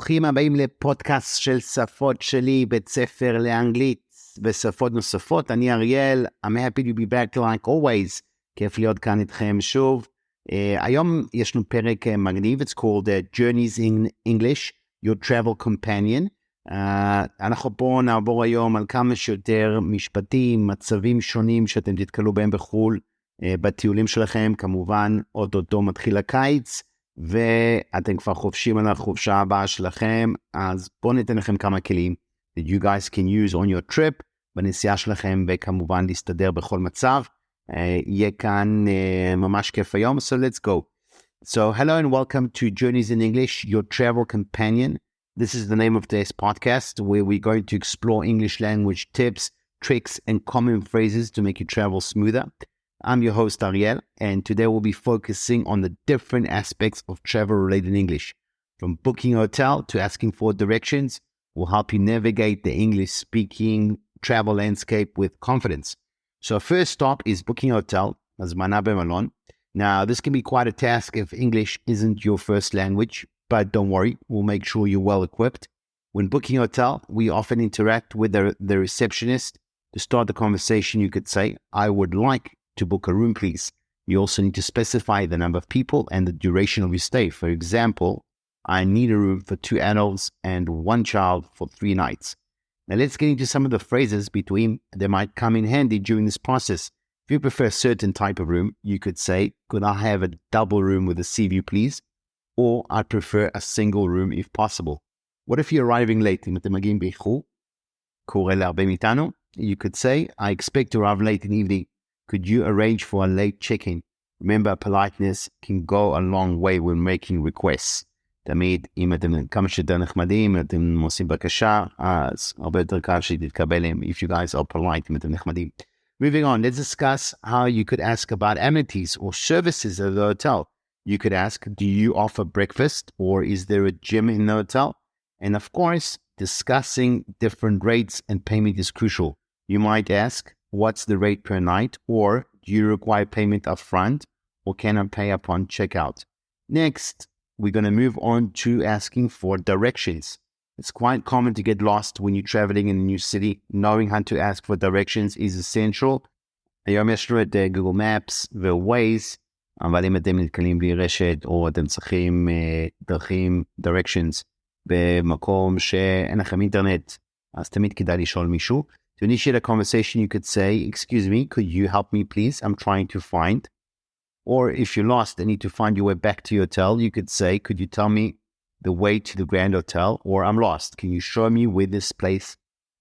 ברוכים הבאים לפודקאסט של שפות-שלי, בית ספר לאנגלית ושפות נוספות. אני אריאל, I'm happy to be back like always. כיף להיות כאן איתכם שוב. היום יש לנו פרק מגניב, it's called Journeys in English, Your Travel Companion. אנחנו פה נעבור היום על כמה שיותר משפטים, מצבים שונים שאתם תתקלו בהם בחול, בטיולים שלכם. כמובן, אוטוטו מתחיל הקיץ, ואתם כבר חופשים על החופשה הבאה שלכם, אז בואו ניתן לכם כמה כלים that you guys can use on your trip, בנסיעה שלכם, וכמובן להסתדר בכל מצב. יהיה כאן ממש כיף היום, so let's go. So hello and welcome to Journeys in English, your travel companion. This is the name of today's podcast, where we're going to explore English language tips, tricks, and common phrases to make you travel smoother. I'm your host, Ariel, and today we'll be focusing on the different aspects of travel-related English. From booking a hotel to asking for directions, will help you navigate the English-speaking travel landscape with confidence. So first stop is booking a hotel, הזמנה במלון. Now, this can be quite a task if English isn't your first language, but don't worry, we'll make sure you're well-equipped. When booking a hotel, we often interact with the receptionist. To start the conversation, you could say, I would like to book a room, please. You also need to specify the number of people and the duration of your stay. For example, I need a room for 2 adults and 1 child for 3 nights. Now let's get into some of the phrases between that might come in handy during this process. If you prefer a certain type of room, you could say, could I have a double room with a sea view, please? Or I prefer a single room if possible. What if you're arriving late? אם אתם מגיעים באיחור, קורה להרבה מאיתנו. You could say, I expect to arrive late in the evening. Could you arrange for a late check-in? Remember, politeness can go a long way when making requests. תמיד, אם אתם כמה שיותר נחמדים, אתם עושים בקשה, אז הרבה יותר קל שתתקבל להם, if you guys are polite, אם אתם נחמדים. Moving on, let's discuss how you could ask about amenities or services at the hotel. You could ask, do you offer breakfast, or is there a gym in the hotel? And of course, discussing different rates and payment is crucial. You might ask, what's the rate per night? Or do you require payment up front? Or can I pay upon checkout? Next, we're going to move on to asking for directions. It's quite common to get lost when you're traveling in a new city. Knowing how to ask for directions is essential. היום יש לו את Google Maps ו-Waze, אבל אם אתם נתקלים בלי רשת או אתם צריכים דרכים, directions, במקום שאין לכם אינטרנט, אז תמיד כדאי לשאול מישהו. To initiate a conversation, you could say, excuse me, could you help me please? I'm trying to find. Or if you're lost and need to find your way back to your hotel, you could say, could you tell me the way to the Grand Hotel? Or I'm lost. Can you show me where this place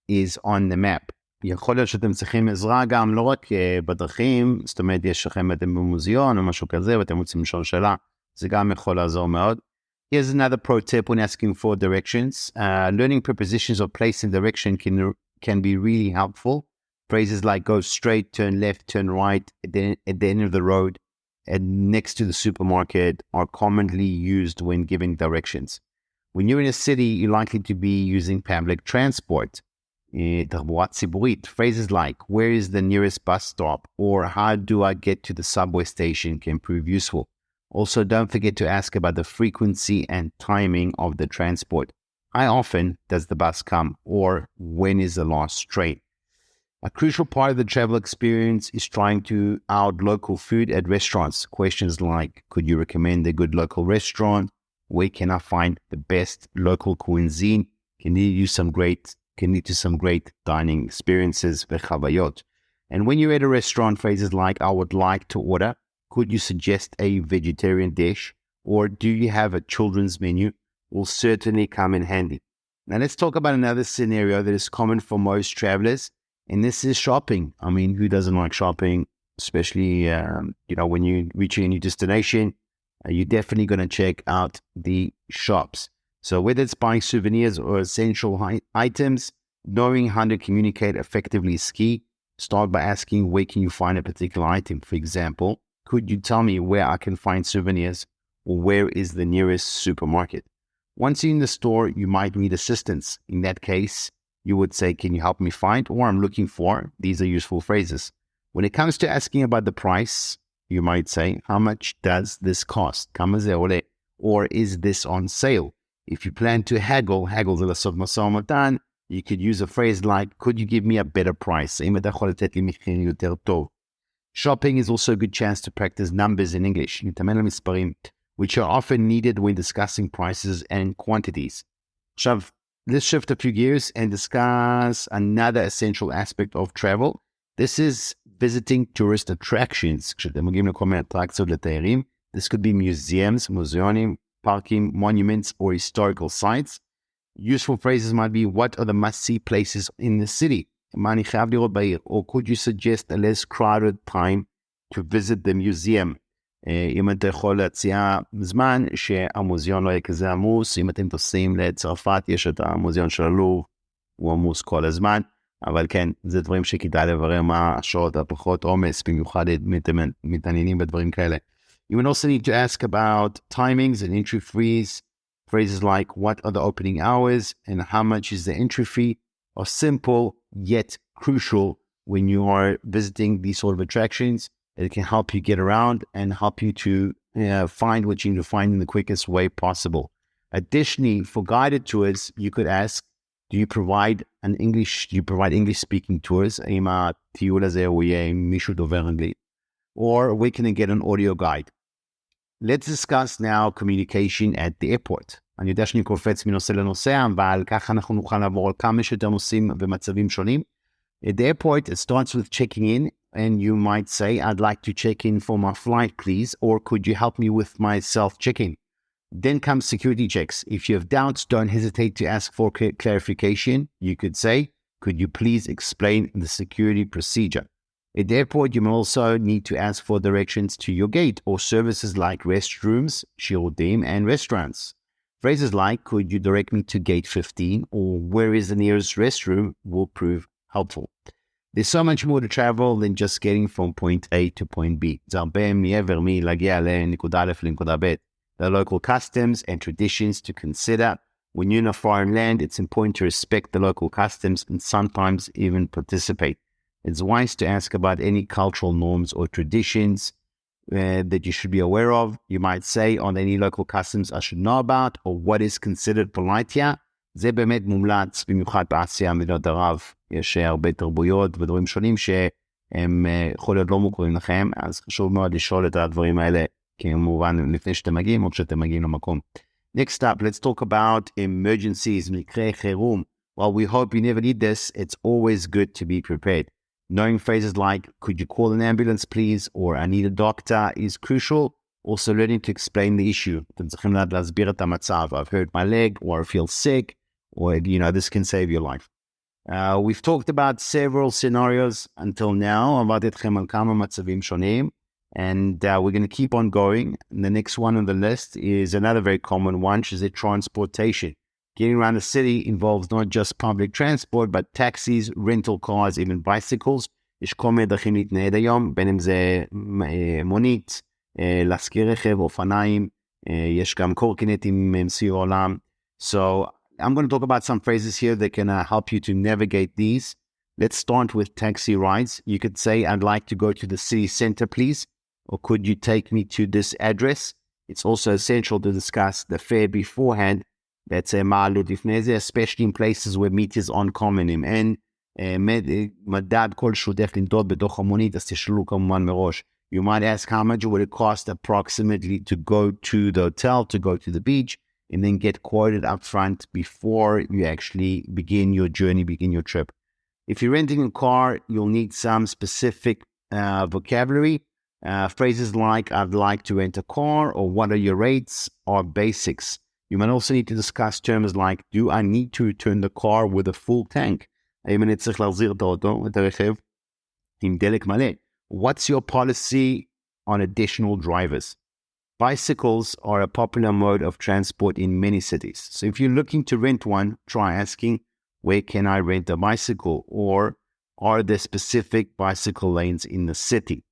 is on the map? יכול להיות שאתם צריכים עזרה גם לא רק בדרכים, זאת אומרת, יש לכם אתם במוזיאון או משהו כזה, ואתם רוצים לשאול שאלה, זה גם יכול לעזור מאוד. Here's another pro tip when asking for directions. Learning prepositions of place and direction can be really helpful. Phrases like go straight, turn left, turn right, at the end of the road, and next to the supermarket are commonly used when giving directions. When you're in a city, you're likely to be using public transport. תחבורה ציבורית. Phrases like where is the nearest bus stop or how do I get to the subway station can prove useful. Also, don't forget to ask about the frequency and timing of the transport. How often does the bus come, or when is the last train? A crucial part of the travel experience is trying to out local food at restaurants. Questions like, could you recommend a good local restaurant? Where can I find the best local cuisine? Can lead to some great dining experiences, וחוויות. And when you're at a restaurant, phrases like, I would like to order, could you suggest a vegetarian dish, or do you have a children's menu, will certainly come in handy. Now let's talk about another scenario that is common for most travelers, and this is shopping. I mean, who doesn't like shopping, especially, when you're reaching a new destination, you're definitely going to check out the shops. So whether it's buying souvenirs or essential items, knowing how to communicate effectively is key. Start by asking, where can you find a particular item? For example, could you tell me where I can find souvenirs, or where is the nearest supermarket? Once you're in the store, you might need assistance. In that case, you would say, can you help me find, or I'm looking for. These are useful phrases. When it comes to asking about the price, you might say, how much does this cost? כמה זה עולה? Or is this on sale? If you plan to haggle זה לעשות משא ומתן, you could use a phrase like, could you give me a better price? האם אתה יכול לתת לי מחיר יותר טוב? Shopping is also a good chance to practice numbers in English, להתאמן למספרים, which are often needed when discussing prices and quantities. עכשיו, let's shift a few gears and discuss another essential aspect of travel. This is visiting tourist attractions. כשאתם מגיעים לכל מיני אטרקציות לתיירים, this could be museums, מוזיאונים, parking, monuments, or historical sites. Useful phrases might be, what are the must-see places in the city? מה אני חייב לראות בעיר? Or could you suggest a less crowded time to visit the museum? אם אתה יכול להציע זמן שהמוזיאון לא יהיה כזה עמוס, אם אתם טוסים לצרפת, יש את המוזיאון של הלוב, הוא עמוס כל הזמן, אבל כן, זה דברים שכדאי לברר מה השעות הפחות עומס, במיוחד מתעניינים בדברים כאלה. You would also need to ask about timings and entry fees. Phrases like, what are the opening hours and how much is the entry fee are simple yet crucial when you are visiting these sort of attractions. It can help you get around and help you to find what you need to find in the quickest way possible. Additionally, for guided tours, you could ask, do you provide English-speaking tours? האם הטיול הזה הוא יהיה עם מישהו דובר אנגלית? Or we can get an audio guide. Let's discuss now communication at the airport. אני יודע שאני קופץ מנושא לנושא, אבל ככה אנחנו נוכל לעבור על כמה שיותר נושאים במצבים שונים. At the airport, it starts with checking in, and you might say, I'd like to check in for my flight, please, or could you help me with my self-check-in? Then comes security checks. If you have doubts, don't hesitate to ask for clarification. You could say, could you please explain the security procedure? At the airport, you may also need to ask for directions to your gate or services like restrooms, שירותים, and restaurants. Phrases like, could you direct me to gate 15 or where is the nearest restroom will prove helpful. There's so much more to travel than just getting from point A to point B. זה הרבה מעבר מלהגיע לנקודה א' לנקודה ב'. There are local customs and traditions to consider. When you're in a foreign land, it's important to respect the local customs and sometimes even participate. It's wise to ask about any cultural norms or traditions that you should be aware of. You might say, are there any local customs I should know about, or what is considered polite here? זה באמת מומלץ, במיוחד באסיה, מדינות ערב. יש הרבה תרבויות ודברים שונים שהם יכול להיות לא מוכרים לכם, אז חשוב מאוד לשאול את הדברים האלה, כמובן לפני שאתם מגיעים או כשאתם מגיעים למקום. Next up, let's talk about emergencies, מקרי חירום. While we hope you never need this, it's always good to be prepared. Knowing phrases like, could you call an ambulance please, or I need a doctor is crucial. Also learning to explain the issue. אתם צריכים להסביר את המצב. I've hurt my leg, or I feel sick, or, this can save your life. We've talked about several scenarios until now, עברתי אתכם על כמה מצבים שונים, and we're going to keep on going. And the next one on the list is another very common one, which is transportation. Getting around the city involves not just public transport, but taxis, rental cars, even bicycles. יש כל מיני דרכים להתנייד היום, בין אם זה מונית, להשכיר רכב, אופניים, יש גם קורקינטים מסביב העולם. So I'm going to talk about some phrases here that can help you to navigate these. Let's start with taxi rides. You could say, I'd like to go to the city center, please. Or could you take me to this address? It's also essential to discuss the fare beforehand. That's a מעלות לפני זה, especially in places where meters aren't common. אם אין מדד כלשהו דרך לנדוד בתוך המונית, אז תשאלו כמובן מראש. You might ask how much would it cost approximately to go to the hotel, to go to the beach, and then get quoted up front before you actually begin your journey, begin your trip. If you're renting a car, you'll need some specific vocabulary. Phrases like, I'd like to rent a car, or what are your rates, are basics. You might also need to discuss terms like, do I need to return the car with a full tank? האם אני צריך להחזיר את האוטו, את הרכב, עם דלק מלא? What's your policy on additional drivers? Bicycles are a popular mode of transport in many cities. So if you're looking to rent one, try asking, where can I rent a bicycle? Or are there specific bicycle lanes in the city?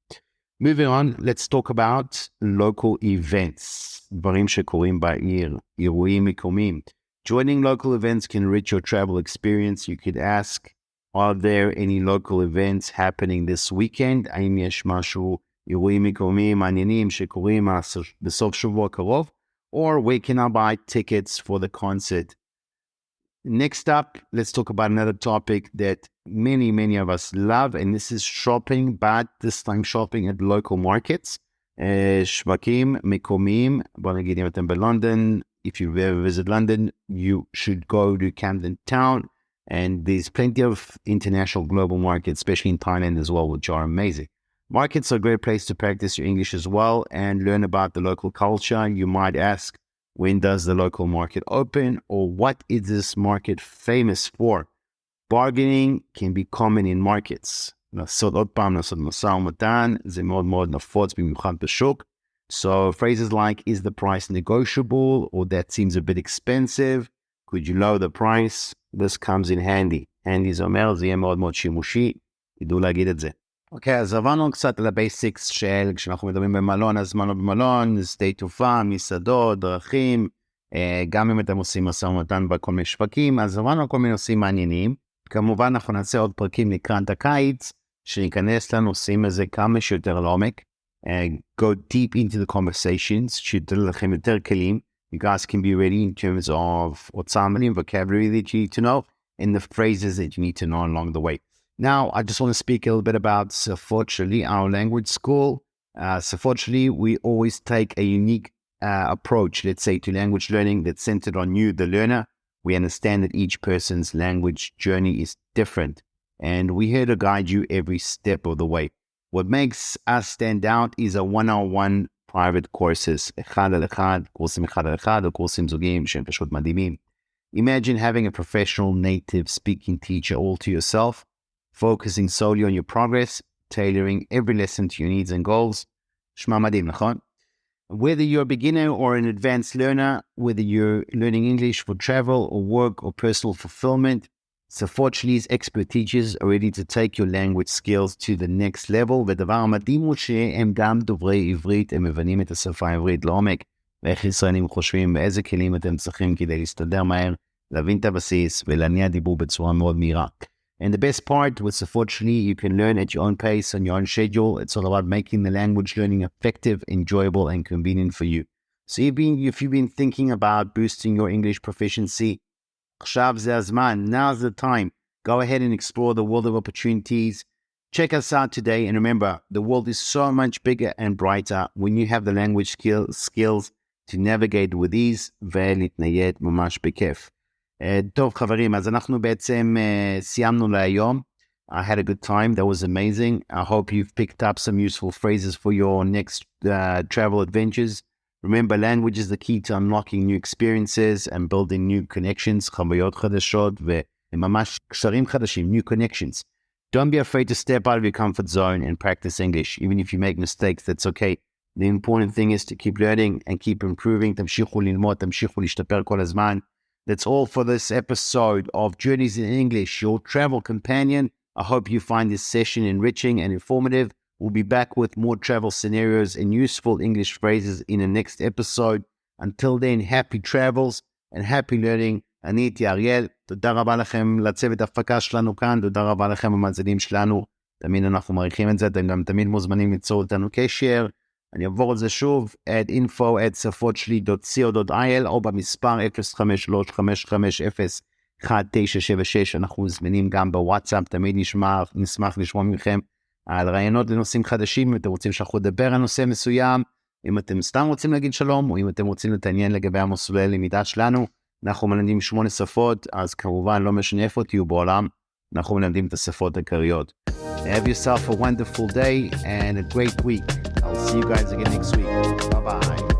Moving on, let's talk about local events. דברים שקורים בעיר, אירועים מקומיים. Joining local events can enrich your travel experience. You could ask, are there any local events happening this weekend? האם יש משהו, אירועים מקומיים מעניינים שקורים בסוף שבוע קרוב? Or where can I buy tickets for the concert? Next up, let's talk about another topic that many of us love, and this is shopping, but this time shopping at local markets. שווקים מקומיים, בוא נגיד אם אתם בלונדון, if you ever visit London, you should go to Camden Town, and there's plenty of international global markets, especially in Thailand as well, which are amazing. Markets are a great place to practice your English as well and learn about the local culture. You might ask, when does the local market open, or what is this market famous for? Bargaining can be common in markets. לעשות עוד פעם, לעשות משא ומתן, זה מאוד נפוץ במיוחד בשוק. So phrases like, is the price negotiable, or that seems a bit expensive, could you lower the price? This comes in handy. handy זה אומר, זה יהיה מאוד שימושי, ידעו להגיד את זה. אוקיי, אז עברנו קצת על הבייסיקס של כשאנחנו מדברים במלון, אז זמנו במלון, שדה תעופה, מסעדות, דרכים, גם אם אתם עושים משא ומתן בכל מיני שווקים, אז עברנו כל מיני נושאים מעניינים. כמובן אנחנו נעשה עוד פרקים לקראת הקיץ, שניכנס לנושאים הזה כמה שיותר לעומק, go deep into the conversations, שיתנו לכם יותר כלים, you guys can be ready in terms of אוצר מילים, vocabulary that you need to know, and the phrases that you need to know along the way. Now, I just want to speak a little bit about שפות-שלי, our language school. שפות-שלי, we always take a unique approach, let's say, to language learning that's centered on you, the learner. We understand that each person's language journey is different, and we're here to guide you every step of the way. What makes us stand out is a one-on-one private courses, אחד על אחד, קורסים אחד על אחד, או קורסים זוגיים שהם פשוט מדהימים. Imagine having a professional native speaking teacher all to yourself, focusing solely on your progress, tailoring every lesson to your needs and goals. נשמע מדהים, נכון? Whether you're a beginner or an advanced learner, whether you're learning English for travel or work or personal fulfillment, שפות-שלי's expert teachers are ready to take your language skills to the next level, ודבר המדהים הוא שהם גם דוברי עברית, הם מבינים את השפה העברית לעומק, ואיך ישראלים חושבים, ואיזה כלים אתם צריכים כדי להסתדר מהר, להבין את הבסיס ולהניע דיבור בצורה מאוד מהירה. And the best part with שפות-שלי, you can learn at your own pace, on your own schedule. It's all about making the language learning effective, enjoyable, and convenient for you. So if you've been thinking about boosting your English proficiency, עכשיו זה הזמן, now's the time. Go ahead and explore the world of opportunities. Check us out today, and remember, the world is so much bigger and brighter when you have the language skills to navigate with ease ולהתנייד ממש בכיף. טוב חברים, אז אנחנו בעצם סיימנו להיום. I had a good time, that was amazing. I hope you've picked up some useful phrases for your next travel adventures. Remember, language is the key to unlocking new experiences and building new connections, חוויות חדשות וממש קשרים חדשים, new connections. Don't be afraid to step out of your comfort zone and practice English. Even if you make mistakes, that's okay. The important thing is to keep learning and keep improving. תמשיכו ללמוד, תמשיכו להשתפר כל הזמן. That's all for this episode of Journeys in English, your travel companion. I hope you find this session enriching and informative. We'll be back with more travel scenarios and useful English phrases in the next episode. Until then, happy travels and happy learning. אני הייתי אריאל, תודה רבה לכם לצוות ההפקה שלנו כאן, תודה רבה לכם המאזינים שלנו, תמיד אנחנו מעריכים את זה, אתם גם תמיד מוזמנים ליצור איתנו קשר. אני אעבור על זה שוב, at info@שפות-שלי.co.il או במספר 053-550-1976. אנחנו מזמינים גם בוואטסאפ, תמיד נשמח לשמוע מכם על רעיונות לנושאים חדשים, אם אתם רוצים שאנחנו נדבר על נושא מסוים, אם אתם סתם רוצים להגיד שלום, או אם אתם רוצים להתעניין לגבי המסלולי למידה שלנו. אנחנו מלמדים 8 שפות, אז כמובן לא משנה איפה תהיו בעולם, אנחנו מלמדים את השפות העיקריות. Have yourself a wonderful day and a great week. I'll see you guys again next week. Bye bye.